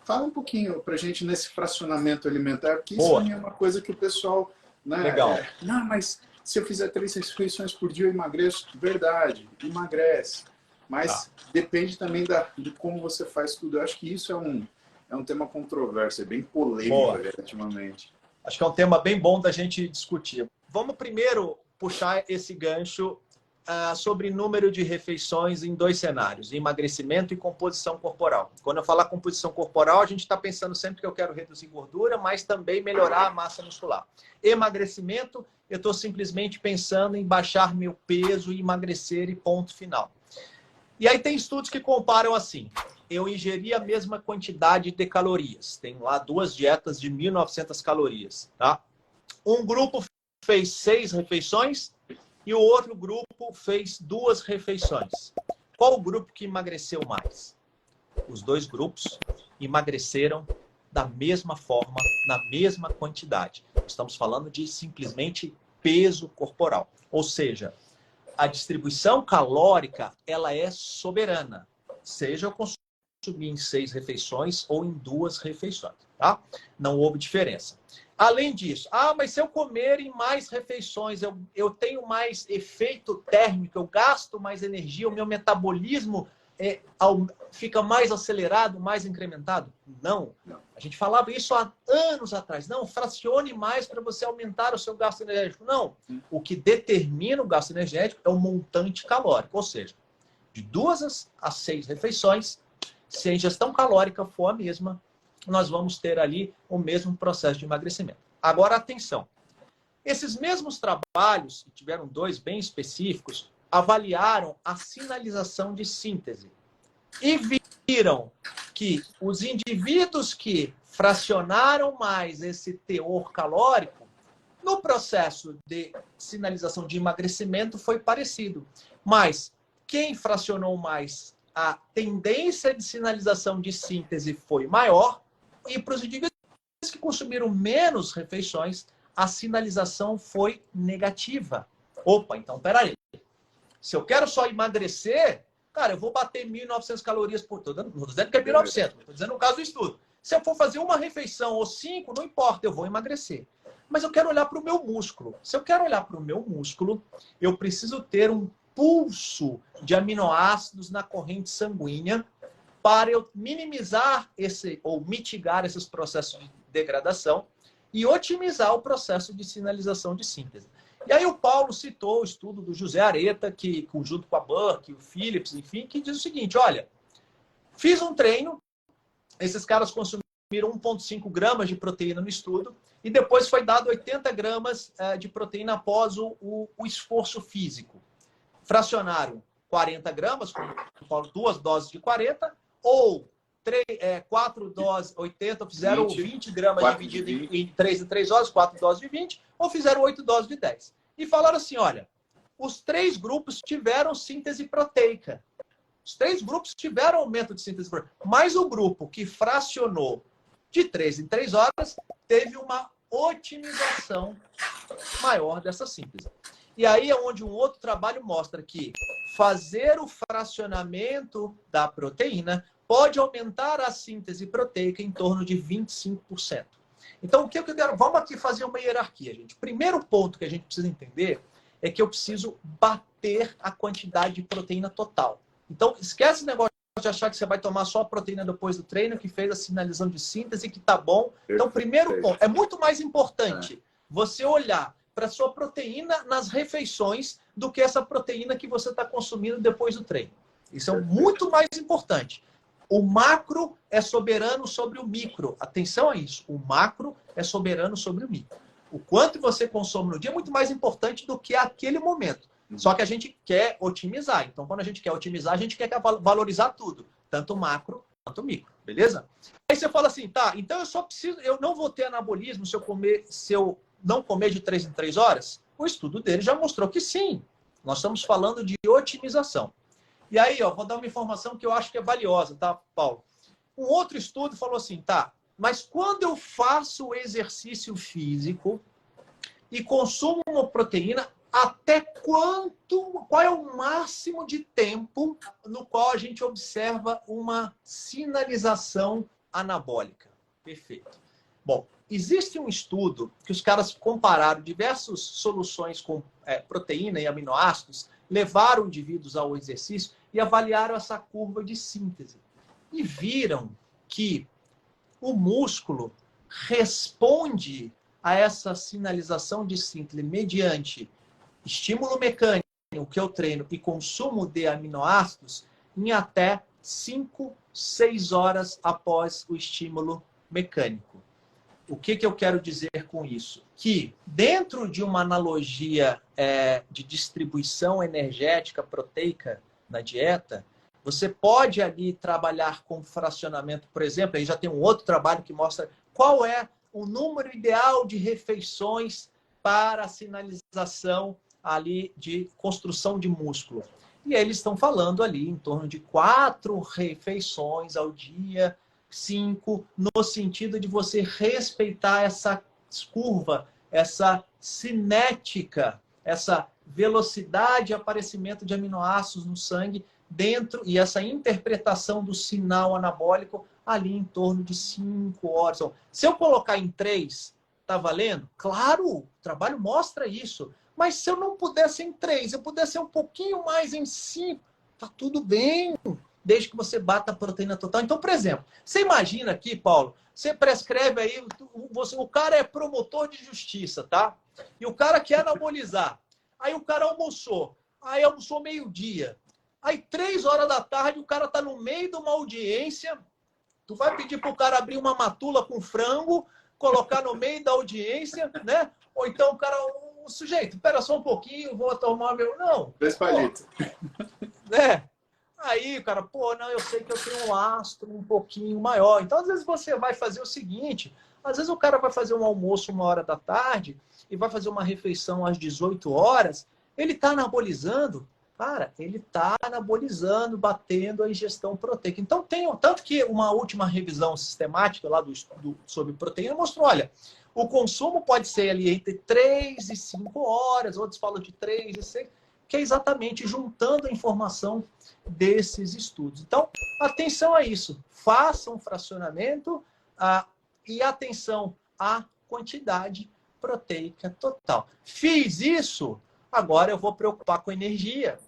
Fala um pouquinho pra gente nesse fracionamento alimentar, porque isso Boa. também é uma coisa que o pessoal, né? Legal. Não, mas se eu fizer 3 refeições por dia eu emagreço. Verdade, emagrece. Tá. Mas depende também de como você faz tudo. Eu acho que isso é um tema controverso, é bem polêmico Boa. relativamente. Acho que é um tema bem bom da gente discutir. Vamos primeiro puxar esse gancho sobre número de refeições em dois cenários, emagrecimento e composição corporal. Quando eu falar composição corporal, a gente está pensando sempre que eu quero reduzir gordura, mas também melhorar a massa muscular. Emagrecimento, eu estou simplesmente pensando em baixar meu peso e emagrecer e ponto final. E aí tem estudos que comparam assim, eu ingeri a mesma quantidade de calorias, tem lá 2 dietas de 1.900 calorias, tá? Um grupo fez 6 refeições e o outro grupo fez 2 refeições. Qual o grupo que emagreceu mais? Os 2 grupos emagreceram da mesma forma, na mesma quantidade. Estamos falando de simplesmente peso corporal. Ou seja, a distribuição calórica ela é soberana. Seja eu consumir em 6 refeições ou em 2 refeições. Tá? Não houve diferença. Além disso, mas se eu comer em mais refeições, eu tenho mais efeito térmico, eu gasto mais energia, o meu metabolismo fica mais acelerado, mais incrementado? Não. A gente falava isso há anos atrás. Não, fracione mais para você aumentar o seu gasto energético. Não. O que determina o gasto energético é o montante calórico. Ou seja, de 2 a 6 refeições, se a ingestão calórica for a mesma, nós vamos ter ali o mesmo processo de emagrecimento. Agora, atenção. Esses mesmos trabalhos, tiveram 2 bem específicos, avaliaram a sinalização de síntese e viram que os indivíduos que fracionaram mais esse teor calórico, no processo de sinalização de emagrecimento foi parecido. Mas quem fracionou mais, a tendência de sinalização de síntese foi maior, e para os indivíduos que consumiram menos refeições, a sinalização foi negativa. Opa, então peraí. Se eu quero só emagrecer, cara, eu vou bater 1.900 calorias por dia. Não estou dizendo que é 1.900, estou dizendo no caso do estudo. Se eu for fazer uma refeição ou 5, não importa, eu vou emagrecer. Mas eu quero olhar para o meu músculo. Se eu quero olhar para o meu músculo, eu preciso ter um pulso de aminoácidos na corrente sanguínea para eu minimizar ou mitigar esses processos de degradação e otimizar o processo de sinalização de síntese. E aí o Paulo citou o estudo do José Areta, que junto com a Burke, o Phillips, enfim, que diz o seguinte, olha, fiz um treino, esses caras consumiram 1,5 gramas de proteína no estudo e depois foi dado 80 gramas de proteína após o esforço físico. Fracionaram 40 gramas, como eu falo, 2 doses de 40, ou 4 doses, 80, fizeram 20 gramas dividido em 3 doses, 4 doses de 20, ou fizeram 8 doses de 10. E falaram assim, olha, os 3 grupos tiveram síntese proteica. Os 3 grupos tiveram aumento de síntese proteica. Mas o grupo que fracionou de 3 em 3 horas teve uma otimização maior dessa síntese. E aí é onde um outro trabalho mostra que fazer o fracionamento da proteína pode aumentar a síntese proteica em torno de 25%. Então, o que eu quero? Vamos aqui fazer uma hierarquia, gente. O primeiro ponto que a gente precisa entender é que eu preciso bater a quantidade de proteína total. Então, esquece esse negócio de achar que você vai tomar só a proteína depois do treino, que fez a sinalização de síntese, que tá bom. Então, primeiro ponto, é muito mais importante você olhar para a sua proteína nas refeições do que essa proteína que você está consumindo depois do treino. Isso é muito mais importante. O macro é soberano sobre o micro. Atenção a isso. O macro é soberano sobre o micro. O quanto você consome no dia é muito mais importante do que aquele momento. Só que a gente quer otimizar. Então, quando a gente quer otimizar, a gente quer valorizar tudo. Tanto o macro quanto o micro. Beleza? Aí você fala assim, tá, então eu não vou ter anabolismo se eu não comer de 3 em 3 horas? O estudo dele já mostrou que sim. Nós estamos falando de otimização. E aí, vou dar uma informação que eu acho que é valiosa, tá, Paulo? Um outro estudo falou assim, tá, mas quando eu faço o exercício físico e consumo uma proteína, até qual é o máximo de tempo no qual a gente observa uma sinalização anabólica. Perfeito. Bom, existe um estudo que os caras compararam diversas soluções com proteína e aminoácidos, levaram indivíduos ao exercício e avaliaram essa curva de síntese. E viram que o músculo responde a essa sinalização de síntese mediante estímulo mecânico, que eu treino, e consumo de aminoácidos em até 5, 6 horas após o estímulo mecânico. O que eu quero dizer com isso? Que dentro de uma analogia de distribuição energética proteica na dieta, você pode ali trabalhar com fracionamento, por exemplo, aí já tem um outro trabalho que mostra qual é o número ideal de refeições para a sinalização ali de construção de músculo. E eles estão falando ali em torno de 4 refeições ao dia, 5, no sentido de você respeitar essa curva, essa cinética, essa velocidade de aparecimento de aminoácidos no sangue dentro, e essa interpretação do sinal anabólico ali em torno de 5 horas. Então, se eu colocar em 3, tá valendo? Claro, o trabalho mostra isso. Mas se eu não pudesse em 3, eu pudesse um pouquinho mais em 5, tá tudo bem, desde que você bata a proteína total. Então, por exemplo, você imagina aqui, Paulo, você prescreve aí, o cara é promotor de justiça, tá? E o cara quer anabolizar. Aí o cara almoçou. Aí almoçou meio-dia. Aí 3 horas da tarde o cara tá no meio de uma audiência. Tu vai pedir pro cara abrir uma matula com frango, colocar no meio da audiência, né? Ou então o cara... O sujeito, espera só um pouquinho, vou tomar meu... Não. 2 palitos. Né? Aí, cara, não, eu sei que eu tenho um astro um pouquinho maior. Então, às vezes, você vai fazer o seguinte. Às vezes, o cara vai fazer um almoço 1 hora da tarde e vai fazer uma refeição às 18 horas. Ele está anabolizando. Cara, ele está anabolizando, batendo a ingestão proteica. Então, tanto que uma última revisão sistemática lá do estudo sobre proteína mostrou, olha... O consumo pode ser ali entre 3 e 5 horas, outros falam de 3 e 6, que é exatamente juntando a informação desses estudos. Então, atenção a isso. Façam um fracionamento e atenção à quantidade proteica total. Fiz isso, agora eu vou preocupar com energia.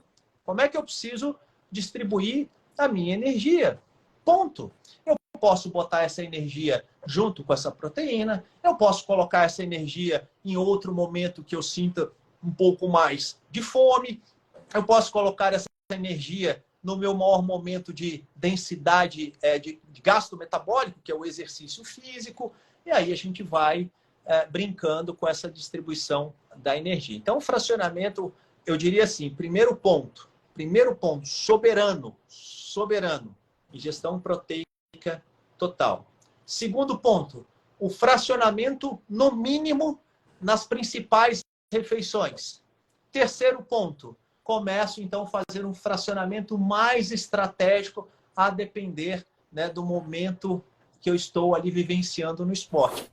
Como é que eu preciso distribuir a minha energia? Ponto. Eu posso botar essa energia junto com essa proteína, eu posso colocar essa energia em outro momento que eu sinta um pouco mais de fome, eu posso colocar essa energia no meu maior momento de densidade de gasto metabólico, que é o exercício físico, e aí a gente vai brincando com essa distribuição da energia. Então, o fracionamento, eu diria assim, primeiro ponto, soberano, ingestão proteica total. Segundo ponto, o fracionamento no mínimo nas principais refeições. Terceiro ponto, começo então a fazer um fracionamento mais estratégico a depender, né, do momento que eu estou ali vivenciando no esporte.